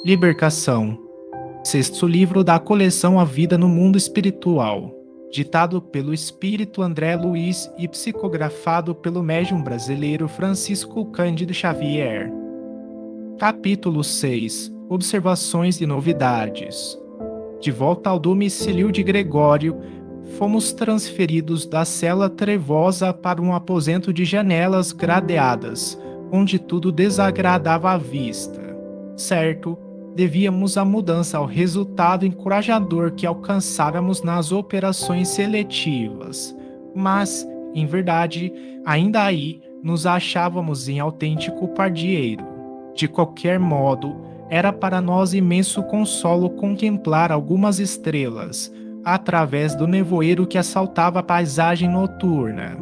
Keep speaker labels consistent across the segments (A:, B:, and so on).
A: Libercação. Sexto livro da coleção A Vida no Mundo Espiritual. Ditado pelo espírito André Luiz e psicografado pelo médium brasileiro Francisco Cândido Xavier. Capítulo 6. Observações e novidades. De volta ao domicílio de Gregório, fomos transferidos da cela trevosa para um aposento de janelas gradeadas, onde tudo desagradava à vista. Certo, devíamos a mudança ao resultado encorajador que alcançáramos nas operações seletivas, mas, em verdade, ainda aí nos achávamos em autêntico pardieiro. De qualquer modo, era para nós imenso consolo contemplar algumas estrelas, através do nevoeiro que assaltava a paisagem noturna.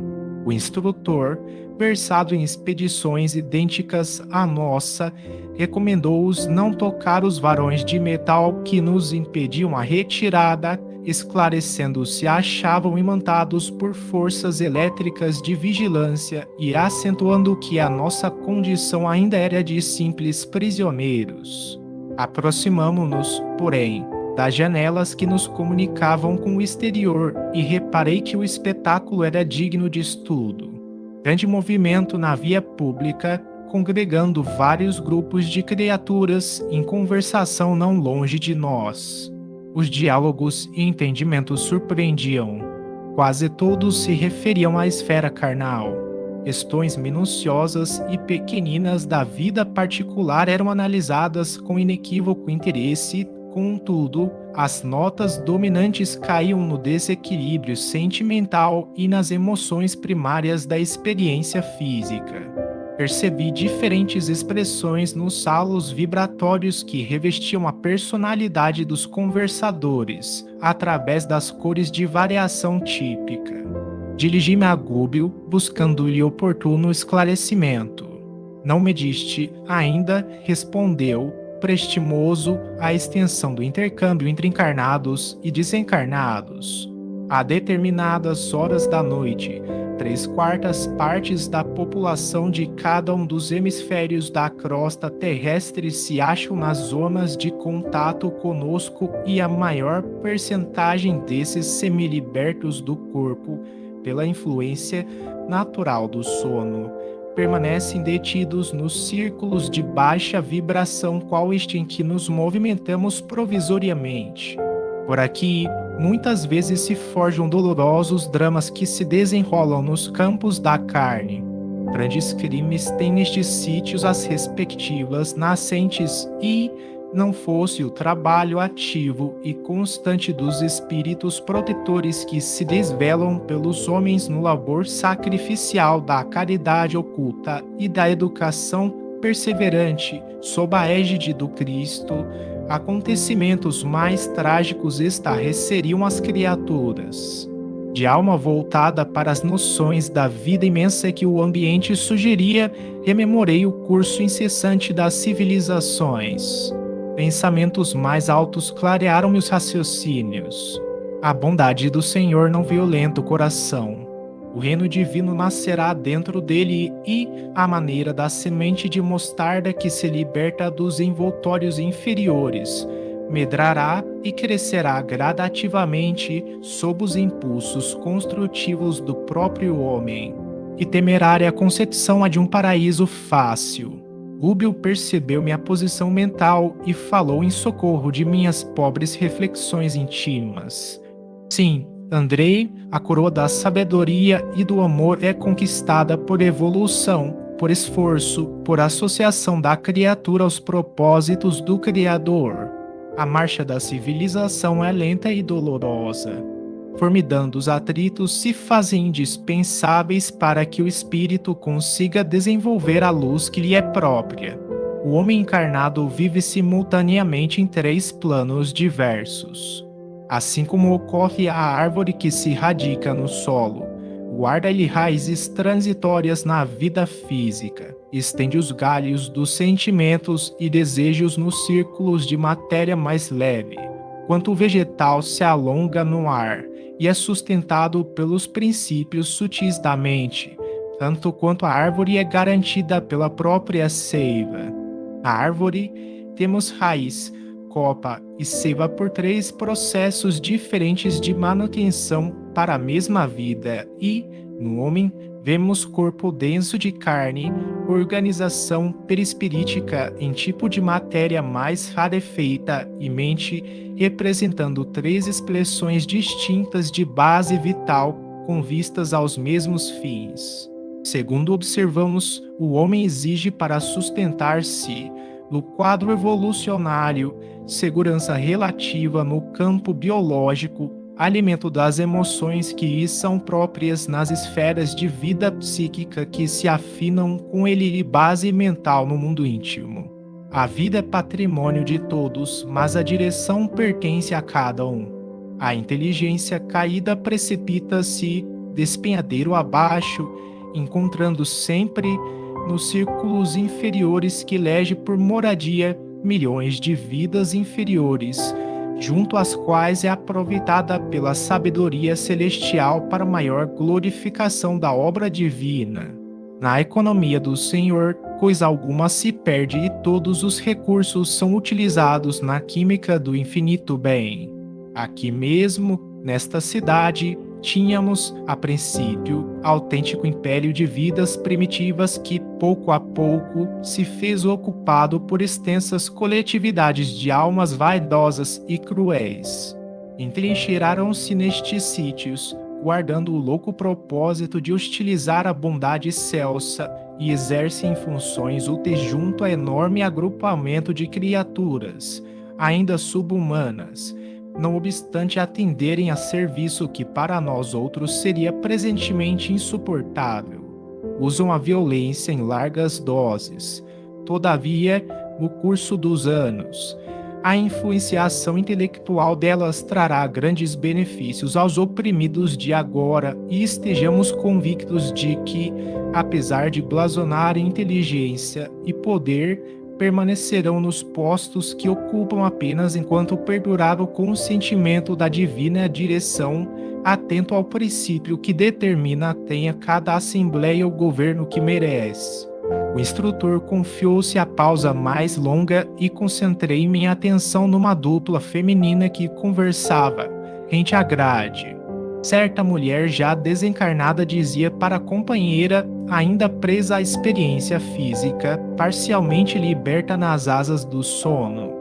A: O instrutor, versado em expedições idênticas à nossa, recomendou-os não tocar os varões de metal que nos impediam a retirada, esclarecendo se achavam imantados por forças elétricas de vigilância e acentuando que a nossa condição ainda era de simples prisioneiros. Aproximamo-nos, porém, das janelas que nos comunicavam com o exterior e reparei que o espetáculo era digno de estudo. Grande movimento na via pública, congregando vários grupos de criaturas em conversação não longe de nós. Os diálogos e entendimentos surpreendiam. Quase todos se referiam à esfera carnal. Questões minuciosas e pequeninas da vida particular eram analisadas com inequívoco interesse. Contudo, as notas dominantes caíam no desequilíbrio sentimental e nas emoções primárias da experiência física. Percebi diferentes expressões nos salos vibratórios que revestiam a personalidade dos conversadores, através das cores de variação típica. Dirigi-me a Gúbio, buscando-lhe oportuno esclarecimento. Não mediste ainda, respondeu, prestimoso à extensão do intercâmbio entre encarnados e desencarnados. A determinadas horas da noite, 3/4 partes da população de cada um dos hemisférios da crosta terrestre se acham nas zonas de contato conosco e a maior percentagem desses semilibertos do corpo, pela influência natural do sono, permanecem detidos nos círculos de baixa vibração qual este em que nos movimentamos provisoriamente. Por aqui, muitas vezes se forjam dolorosos dramas que se desenrolam nos campos da carne. Grandes crimes têm nestes sítios as respectivas nascentes e, não fosse o trabalho ativo e constante dos espíritos protetores que se desvelam pelos homens no labor sacrificial da caridade oculta e da educação perseverante sob a égide do Cristo, acontecimentos mais trágicos estarreceriam as criaturas. De alma voltada para as noções da vida imensa que o ambiente sugeria, rememorei o curso incessante das civilizações. Pensamentos mais altos clarearam meus raciocínios. A bondade do Senhor não violenta o coração. O reino divino nascerá dentro dele e, à maneira da semente de mostarda que se liberta dos envoltórios inferiores, medrará e crescerá gradativamente sob os impulsos construtivos do próprio homem. E temerária concepção a de um paraíso fácil. Gúbio percebeu minha posição mental e falou em socorro de minhas pobres reflexões íntimas. Sim, Andrei, a coroa da sabedoria e do amor é conquistada por evolução, por esforço, por associação da criatura aos propósitos do Criador. A marcha da civilização é lenta e dolorosa. Formidando os atritos se fazem indispensáveis para que o espírito consiga desenvolver a luz que lhe é própria. O homem encarnado vive simultaneamente em 3 planos diversos. Assim como ocorre a árvore que se radica no solo, guarda-lhe raízes transitórias na vida física, estende os galhos dos sentimentos e desejos nos círculos de matéria mais leve, quanto o vegetal se alonga no ar e é sustentado pelos princípios sutis da mente, tanto quanto a árvore é garantida pela própria seiva. A árvore temos raiz, copa e seiva por 3 processos diferentes de manutenção para a mesma vida e, no homem, vemos corpo denso de carne, organização perispirítica em tipo de matéria mais rarefeita e mente representando 3 expressões distintas de base vital com vistas aos mesmos fins. Segundo observamos, o homem exige para sustentar-se, no quadro evolucionário, segurança relativa no campo biológico, alimento das emoções que lhe são próprias nas esferas de vida psíquica que se afinam com ele e base mental no mundo íntimo. A vida é patrimônio de todos, mas a direção pertence a cada um. A inteligência caída precipita-se despenhadeiro abaixo, encontrando sempre nos círculos inferiores que elege por moradia milhões de vidas inferiores, junto às quais é aproveitada pela sabedoria celestial para maior glorificação da obra divina. Na economia do Senhor, coisa alguma se perde e todos os recursos são utilizados na química do infinito bem. Aqui mesmo, nesta cidade, tínhamos, a princípio, autêntico império de vidas primitivas que, pouco a pouco, se fez ocupado por extensas coletividades de almas vaidosas e cruéis. Entrincheiraram-se nestes sítios, guardando o louco propósito de hostilizar a bondade excelsa e exercem funções úteis junto a enorme agrupamento de criaturas, ainda subhumanas, não obstante atenderem a serviço que para nós outros seria presentemente insuportável. Usam a violência em largas doses. Todavia, no curso dos anos, a influenciação intelectual delas trará grandes benefícios aos oprimidos de agora e estejamos convictos de que, apesar de blasonar inteligência e poder, permanecerão nos postos que ocupam apenas enquanto perdurar o consentimento da divina direção, atento ao princípio que determina tenha cada assembleia o governo que merece. O instrutor confiou-se à pausa mais longa e concentrei minha atenção numa dupla feminina que conversava, rente à grade. Certa mulher já desencarnada dizia para a companheira, ainda presa à experiência física, parcialmente liberta nas asas do sono: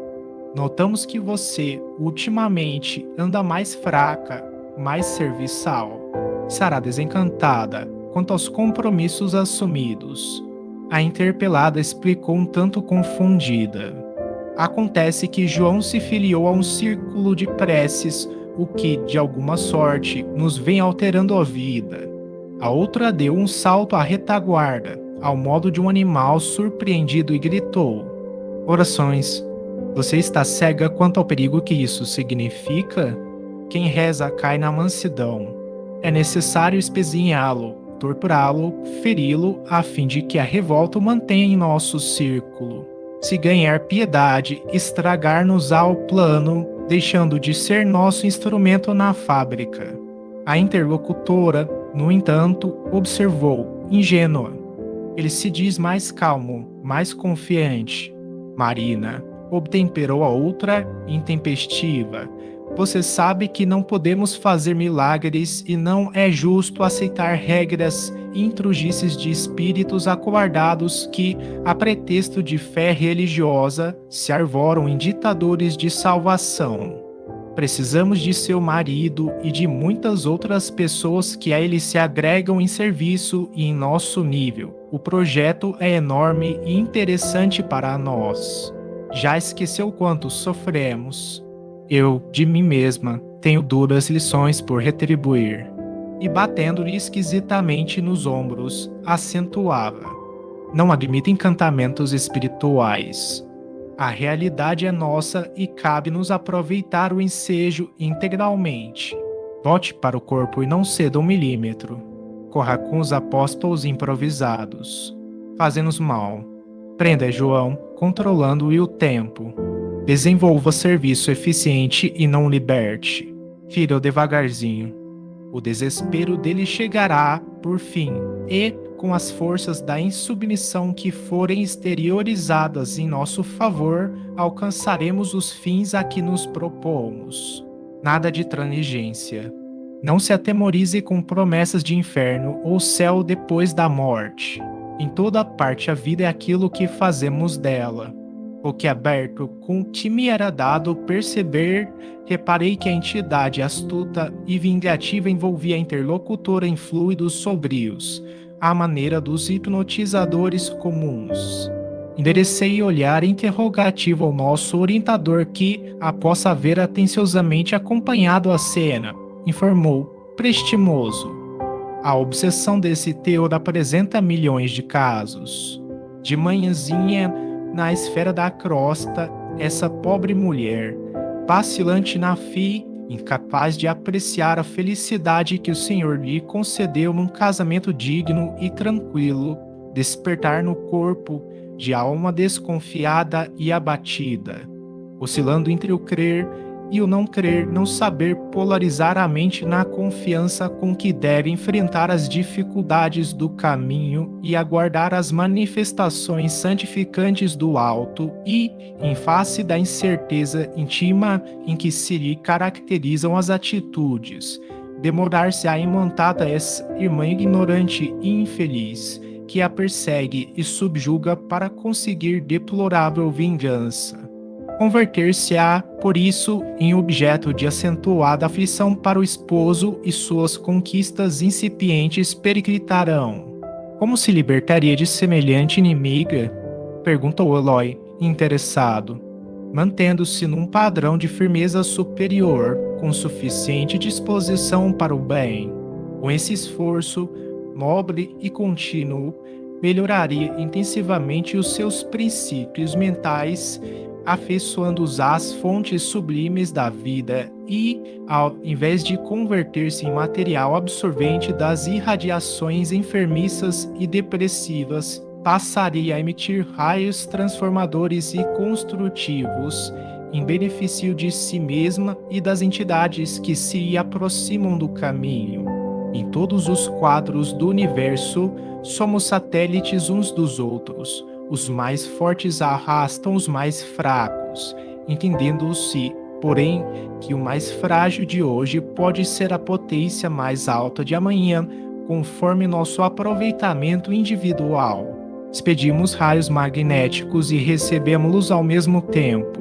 A: notamos que você, ultimamente, anda mais fraca, mais serviçal. Será desencantada quanto aos compromissos assumidos. A interpelada explicou um tanto confundida. Acontece que João se filiou a um círculo de preces, o que, de alguma sorte, nos vem alterando a vida. A outra deu um salto à retaguarda, ao modo de um animal surpreendido e gritou: orações. Você está cega quanto ao perigo que isso significa? Quem reza cai na mansidão. É necessário espezinhá-lo, torturá-lo, feri-lo, a fim de que a revolta o mantenha em nosso círculo. Se ganhar piedade, estragar-nos-á o plano, deixando de ser nosso instrumento na fábrica. A interlocutora, no entanto, observou, ingênua. Ele se diz mais calmo, mais confiante. Marina, obtemperou a outra, intempestiva. Você sabe que não podemos fazer milagres e não é justo aceitar regras e intrugices de espíritos acovardados que, a pretexto de fé religiosa, se arvoram em ditadores de salvação. Precisamos de seu marido e de muitas outras pessoas que a ele se agregam em serviço e em nosso nível. O projeto é enorme e interessante para nós. Já esqueceu quanto sofremos? Eu, de mim mesma, tenho duras lições por retribuir. E batendo-lhe esquisitamente nos ombros, acentuava: não admito encantamentos espirituais. A realidade é nossa e cabe-nos aproveitar o ensejo integralmente. Volte para o corpo e não ceda 1 milímetro. Corra com os apóstolos improvisados. Fazem-nos mal. Prenda João, controlando-lhe o tempo. Desenvolva serviço eficiente e não liberte. Fira-o devagarzinho. O desespero dele chegará, por fim, e, com as forças da insubmissão que forem exteriorizadas em nosso favor, alcançaremos os fins a que nos propomos. Nada de transigência. Não se atemorize com promessas de inferno ou céu depois da morte. Em toda parte a vida é aquilo que fazemos dela. O que aberto com que me era dado perceber, reparei que a entidade astuta e vingativa envolvia a interlocutora em fluidos sombrios, à maneira dos hipnotizadores comuns. Enderecei olhar interrogativo ao nosso orientador que, após haver atenciosamente acompanhado a cena, informou, prestimoso. A obsessão desse teor apresenta milhões de casos. De manhãzinha, na esfera da crosta, essa pobre mulher, vacilante na fé, incapaz de apreciar a felicidade que o Senhor lhe concedeu num casamento digno e tranquilo, despertar no corpo de alma desconfiada e abatida, oscilando entre o crer e o não crer, não saber polarizar a mente na confiança com que deve enfrentar as dificuldades do caminho e aguardar as manifestações santificantes do alto e, em face da incerteza íntima em que se lhe caracterizam as atitudes, demorar-se a imantada essa irmã ignorante e infeliz, que a persegue e subjuga para conseguir deplorável vingança. Converter-se-á, por isso, em objeto de acentuada aflição para o esposo e suas conquistas incipientes periclitarão. Como se libertaria de semelhante inimiga? Perguntou Eloy, interessado, mantendo-se num padrão de firmeza superior, com suficiente disposição para o bem. Com esse esforço, nobre e contínuo, melhoraria intensivamente os seus princípios mentais, afeiçoando-os às fontes sublimes da vida e, ao invés de converter-se em material absorvente das irradiações enfermiças e depressivas, passaria a emitir raios transformadores e construtivos, em benefício de si mesma e das entidades que se aproximam do caminho. Em todos os quadros do universo, somos satélites uns dos outros. Os mais fortes arrastam os mais fracos, entendendo-se, porém, que o mais frágil de hoje pode ser a potência mais alta de amanhã, conforme nosso aproveitamento individual. Expedimos raios magnéticos e recebemos-los ao mesmo tempo.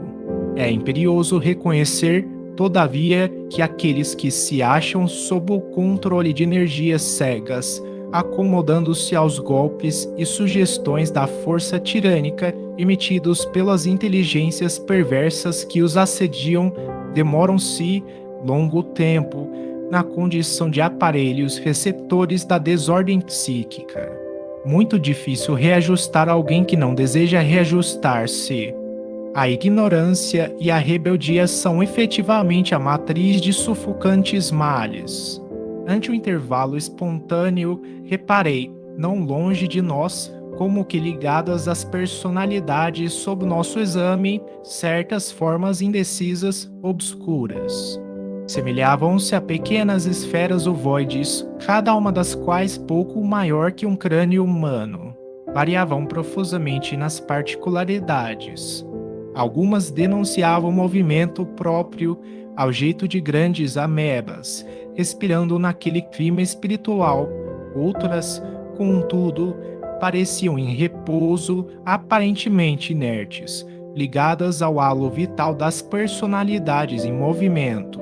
A: É imperioso reconhecer, todavia, que aqueles que se acham sob o controle de energias cegas, acomodando-se aos golpes e sugestões da força tirânica emitidos pelas inteligências perversas que os assediam, demoram-se longo tempo na condição de aparelhos receptores da desordem psíquica. Muito difícil reajustar alguém que não deseja reajustar-se. A ignorância e a rebeldia são efetivamente a matriz de sufocantes males. Ante o intervalo espontâneo, reparei, não longe de nós, como que ligadas às personalidades sob nosso exame, certas formas indecisas, obscuras. Semelhavam-se a pequenas esferas ovoides, cada uma das quais pouco maior que um crânio humano. Variavam profusamente nas particularidades. Algumas denunciavam movimento próprio ao jeito de grandes amebas, respirando naquele clima espiritual. Outras, contudo, pareciam em repouso, aparentemente inertes, ligadas ao halo vital das personalidades em movimento.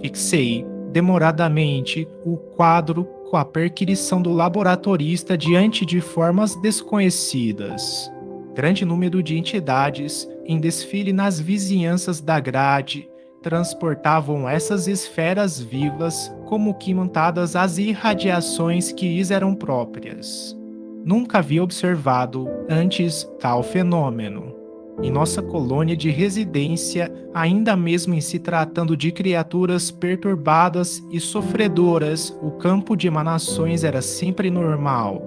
A: Fixei, demoradamente, o quadro com a perquisição do laboratorista diante de formas desconhecidas. Grande número de entidades, em desfile nas vizinhanças da grade, transportavam essas esferas vivas como que montadas às irradiações que lhes eram próprias. Nunca havia observado antes tal fenômeno. Em nossa colônia de residência, ainda mesmo em se tratando de criaturas perturbadas e sofredoras, o campo de emanações era sempre normal.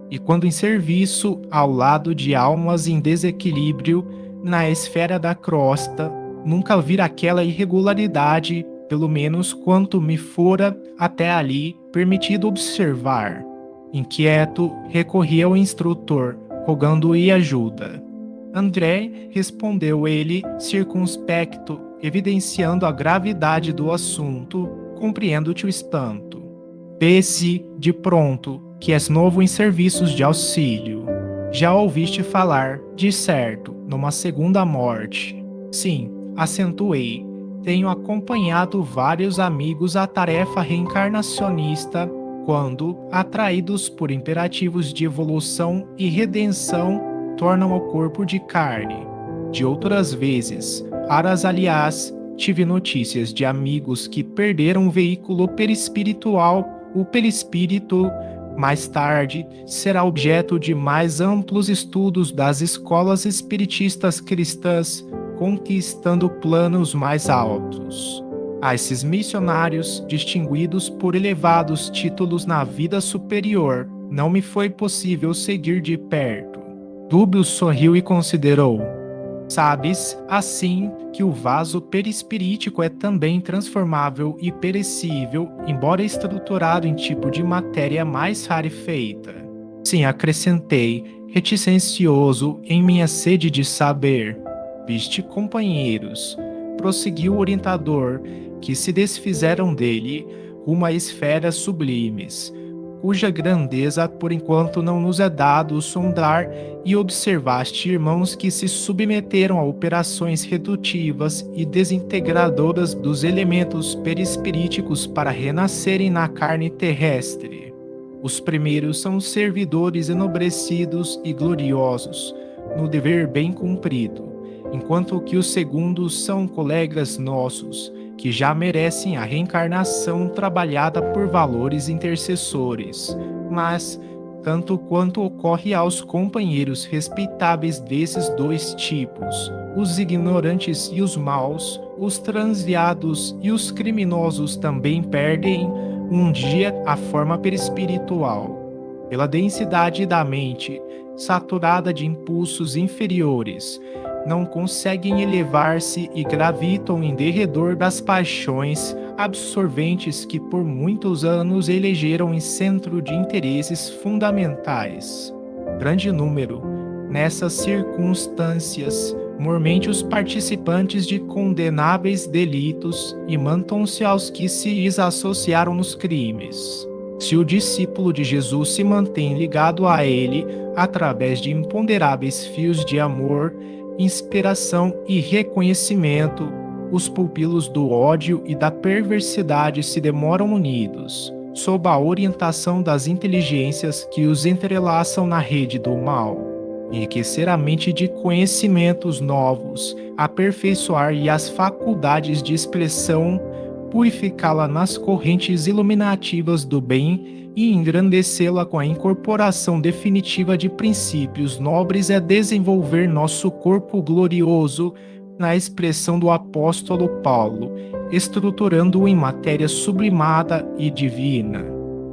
A: E quando em serviço, ao lado de almas em desequilíbrio, na esfera da crosta, nunca vi aquela irregularidade, pelo menos quanto me fora até ali permitido observar. Inquieto, recorri ao instrutor, rogando-lhe ajuda. André, respondeu ele, circunspecto, evidenciando a gravidade do assunto, compreendo-te o espanto. Vê-se, de pronto, que és novo em serviços de auxílio. Já ouviste falar, de certo, numa segunda morte. Sim, acentuei. Tenho acompanhado vários amigos à tarefa reencarnacionista quando, atraídos por imperativos de evolução e redenção, tornam ao corpo de carne. De outras vezes, raras aliás, tive notícias de amigos que perderam o veículo perispiritual. O perispírito, mais tarde, será objeto de mais amplos estudos das escolas espiritistas cristãs, conquistando planos mais altos. A esses missionários, distinguidos por elevados títulos na vida superior, não me foi possível seguir de perto. Dúbio sorriu e considerou. Sabes, assim, que o vaso perispirítico é também transformável e perecível, embora estruturado em tipo de matéria mais rarefeita. Sim, acrescentei, reticencioso em minha sede de saber. Viste, companheiros, prosseguiu o orientador, que se desfizeram dele rumo a esferas sublimes, cuja grandeza por enquanto não nos é dado sondar, e observaste irmãos que se submeteram a operações redutivas e desintegradoras dos elementos perispiríticos para renascerem na carne terrestre. Os primeiros são servidores enobrecidos e gloriosos, no dever bem cumprido, enquanto que os segundos são colegas nossos, que já merecem a reencarnação trabalhada por valores intercessores, mas, tanto quanto ocorre aos companheiros respeitáveis desses dois tipos, os ignorantes e os maus, os transviados e os criminosos também perdem, um dia, a forma perispiritual. Pela densidade da mente, saturada de impulsos inferiores, não conseguem elevar-se e gravitam em derredor das paixões absorventes que por muitos anos elegeram em centro de interesses fundamentais. Grande número, nessas circunstâncias, mormente os participantes de condenáveis delitos e mantam-se aos que se lhes associaram nos crimes. Se o discípulo de Jesus se mantém ligado a ele através de imponderáveis fios de amor, inspiração e reconhecimento, os pupilos do ódio e da perversidade se demoram unidos, sob a orientação das inteligências que os entrelaçam na rede do mal. Enriquecer a mente de conhecimentos novos, aperfeiçoar-lhe as faculdades de expressão, purificá-la nas correntes iluminativas do bem e engrandecê-la com a incorporação definitiva de princípios nobres é desenvolver nosso corpo glorioso, na expressão do apóstolo Paulo, estruturando-o em matéria sublimada e divina.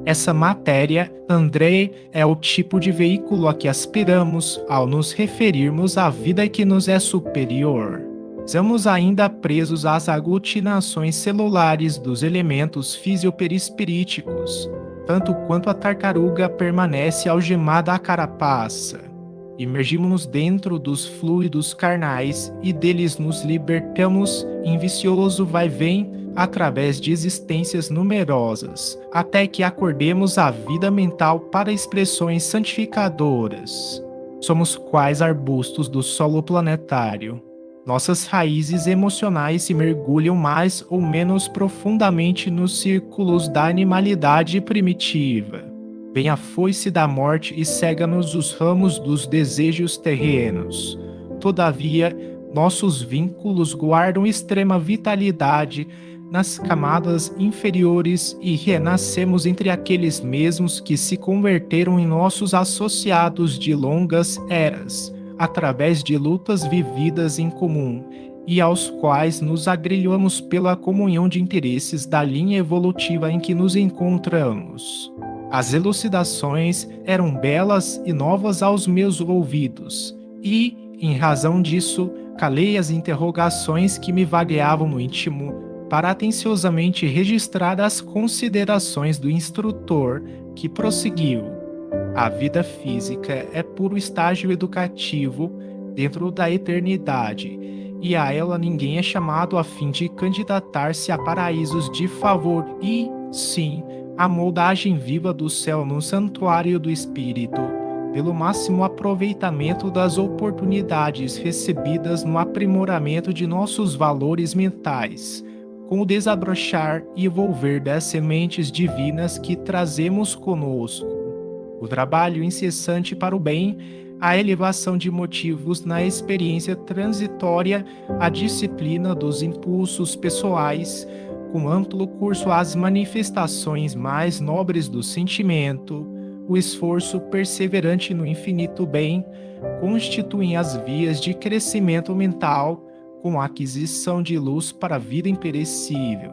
A: Essa matéria, André, é o tipo de veículo a que aspiramos ao nos referirmos à vida que nos é superior. Estamos ainda presos às aglutinações celulares dos elementos fisioperispiríticos, tanto quanto a tartaruga permanece algemada à carapaça. Imergimos-nos dentro dos fluidos carnais e deles nos libertamos em vicioso vai-vem através de existências numerosas, até que acordemos a vida mental para expressões santificadoras. Somos quais arbustos do solo planetário. Nossas raízes emocionais se mergulham mais ou menos profundamente nos círculos da animalidade primitiva. Vem a foice da morte e cega-nos os ramos dos desejos terrenos. Todavia, nossos vínculos guardam extrema vitalidade nas camadas inferiores e renascemos entre aqueles mesmos que se converteram em nossos associados de longas eras, através de lutas vividas em comum, e aos quais nos agrilhamos pela comunhão de interesses da linha evolutiva em que nos encontramos. As elucidações eram belas e novas aos meus ouvidos, e, em razão disso, calei as interrogações que me vagueavam no íntimo para atenciosamente registrar as considerações do instrutor, que prosseguiu. A vida física é puro estágio educativo dentro da eternidade, e a ela ninguém é chamado a fim de candidatar-se a paraísos de favor e, sim, a moldagem viva do céu no santuário do espírito, pelo máximo aproveitamento das oportunidades recebidas no aprimoramento de nossos valores mentais, com o desabrochar e envolver das sementes divinas que trazemos conosco. O trabalho incessante para o bem, a elevação de motivos na experiência transitória, a disciplina dos impulsos pessoais, com amplo curso às manifestações mais nobres do sentimento, o esforço perseverante no infinito bem, constituem as vias de crescimento mental, com a aquisição de luz para a vida imperecível.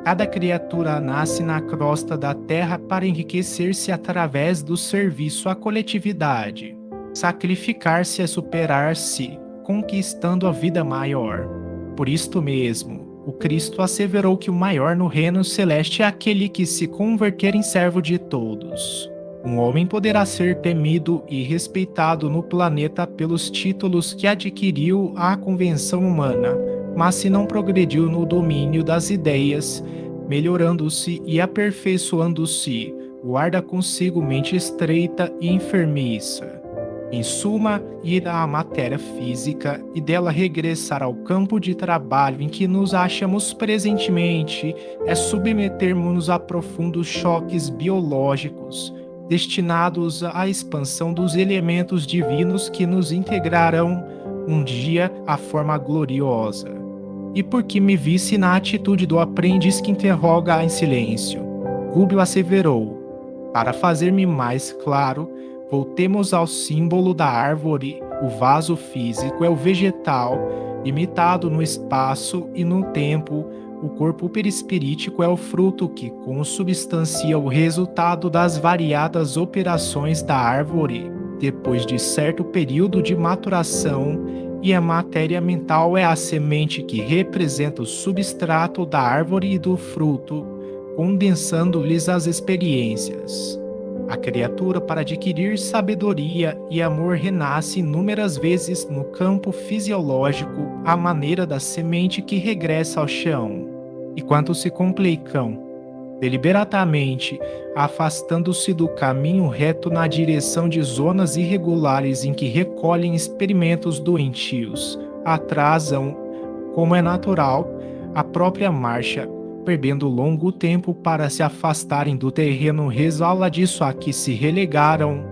A: Cada criatura nasce na crosta da terra para enriquecer-se através do serviço à coletividade. Sacrificar-se é superar-se, conquistando a vida maior. Por isto mesmo, o Cristo asseverou que o maior no reino celeste é aquele que se converter em servo de todos. Um homem poderá ser temido e respeitado no planeta pelos títulos que adquiriu à convenção humana, mas se não progrediu no domínio das ideias, melhorando-se e aperfeiçoando-se, guarda consigo mente estreita e enfermiça. Em suma, ir à matéria física e dela regressar ao campo de trabalho em que nos achamos presentemente é submetermos-nos a profundos choques biológicos, destinados à expansão dos elementos divinos que nos integrarão um dia à forma gloriosa. E porque me visse na atitude do aprendiz que interroga em silêncio, Rubio asseverou: para fazer-me mais claro, voltemos ao símbolo da árvore. O vaso físico é o vegetal, limitado no espaço e no tempo. O corpo perispirítico é o fruto que consubstancia o resultado das variadas operações da árvore, depois de certo período de maturação, e a matéria mental é a semente que representa o substrato da árvore e do fruto, condensando-lhes as experiências. A criatura, para adquirir sabedoria e amor, renasce inúmeras vezes no campo fisiológico, à maneira da semente que regressa ao chão. E quando se complicam, deliberadamente, afastando-se do caminho reto na direção de zonas irregulares em que recolhem experimentos doentios, atrasam, como é natural, a própria marcha, perdendo longo tempo para se afastarem do terreno resvaladiço a que se relegaram,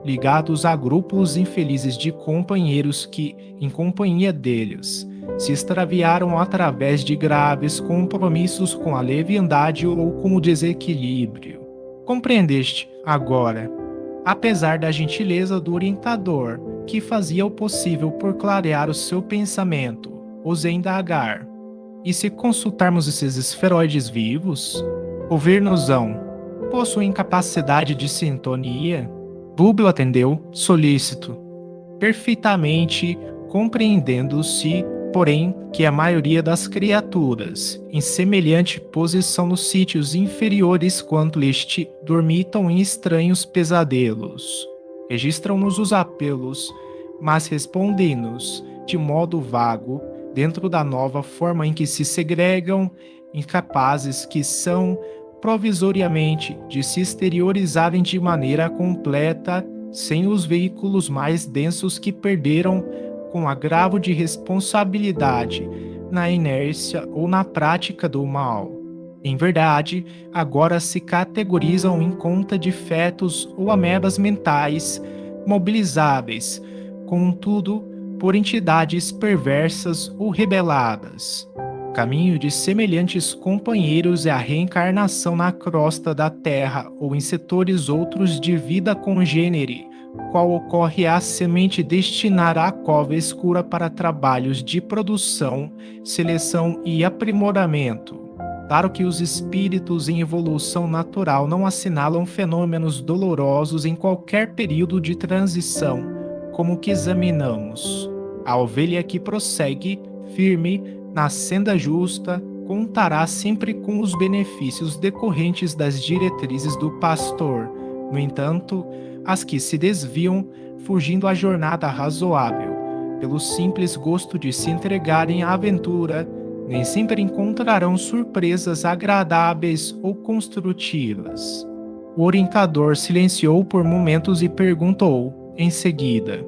A: ligados a grupos infelizes de companheiros que, em companhia deles, se extraviaram através de graves compromissos com a leviandade ou com o desequilíbrio. Compreendeste, agora, apesar da gentileza do orientador, que fazia o possível por clarear o seu pensamento, ousei indagar: e se consultarmos esses esferoides vivos, ouvir-nos-ão, possuem capacidade de sintonia? Búbio atendeu, solícito, perfeitamente compreendendo-se, porém, que a maioria das criaturas, em semelhante posição nos sítios inferiores quanto este, dormitam em estranhos pesadelos. Registram-nos os apelos, mas respondem-nos de modo vago, dentro da nova forma em que se segregam, incapazes que são, provisoriamente, de se exteriorizarem de maneira completa, sem os veículos mais densos que perderam, com agravo de responsabilidade, na inércia ou na prática do mal. Em verdade, agora se categorizam em conta de fetos ou amebas mentais, mobilizáveis, contudo, por entidades perversas ou rebeladas. O caminho de semelhantes companheiros é a reencarnação na crosta da terra ou em setores outros de vida congênere, qual ocorre à semente destinar à cova escura para trabalhos de produção, seleção e aprimoramento. Claro que os espíritos em evolução natural não assinalam fenômenos dolorosos em qualquer período de transição, como o que examinamos. A ovelha que prossegue, firme, na senda justa, contará sempre com os benefícios decorrentes das diretrizes do pastor. No entanto, as que se desviam, fugindo a jornada razoável, pelo simples gosto de se entregarem à aventura, nem sempre encontrarão surpresas agradáveis ou construtivas. O orientador silenciou por momentos e perguntou, em seguida: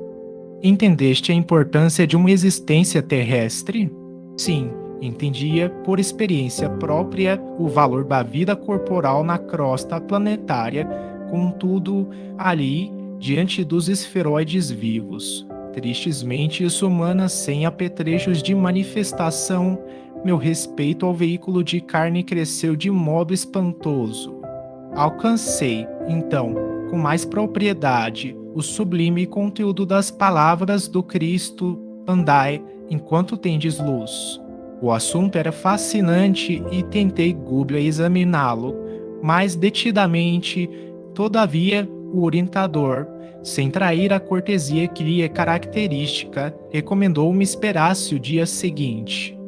A: Entendeste a importância de uma existência terrestre? Sim, entendia por experiência própria o valor da vida corporal na crosta planetária, contudo, ali, diante dos esferoides vivos, tristes mentes humanas sem apetrechos de manifestação, meu respeito ao veículo de carne cresceu de modo espantoso. Alcancei, então, com mais propriedade, o sublime conteúdo das palavras do Cristo: andai enquanto tendes luz. O assunto era fascinante e tentei Gúbio examiná-lo, mais detidamente. Todavia, o orientador, sem trair a cortesia que lhe é característica, recomendou-me esperasse o dia seguinte.